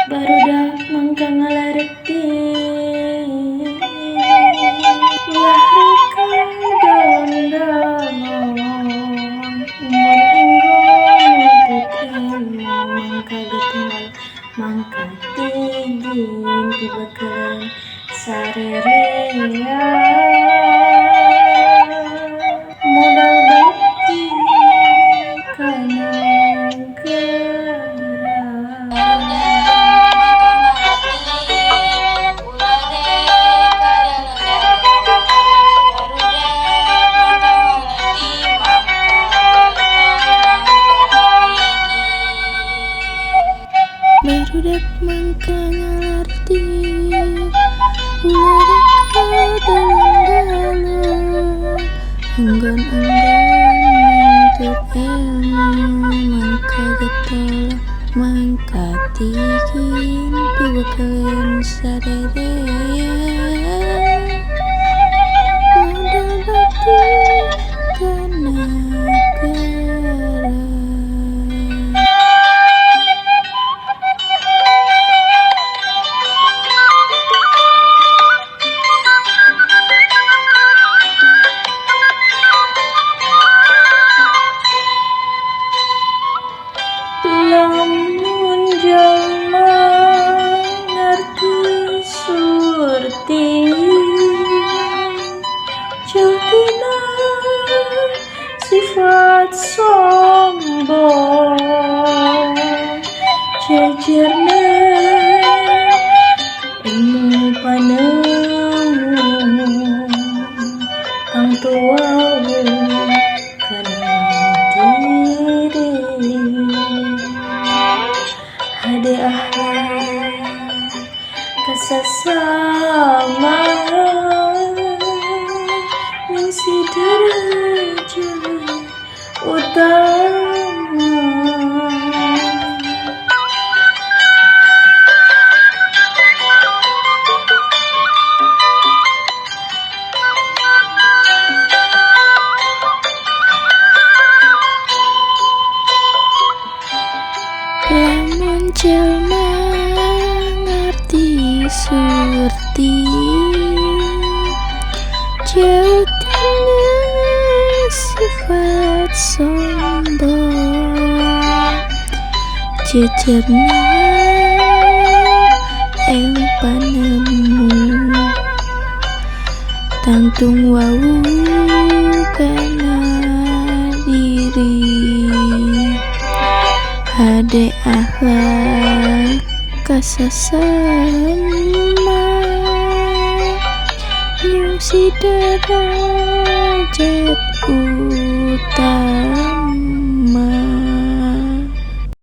Barudak mangka ngalarti ulah reka daon-daon enggon-enggon mangka getol mangka tigin pibeken sarerea modal bakti kana barudak mangka ngalarti ulah reka dalam-dalam enggon-enggon nuntut ilmu mangka getol mangka tigin pibeken sarerea modal bakti kana negara. Lamun jalma ngarti surti jauhna sifat sombong jejerna ilmu panemu kang tuawu kana diri hade akhlak kasasama mengsi derajat utama. Lamun jalma ngarti surti jauhna sifat sombong jejerna ilmu panemu tangtung wawu kana diri hade akhlak kasasama nyungsi derajat utama.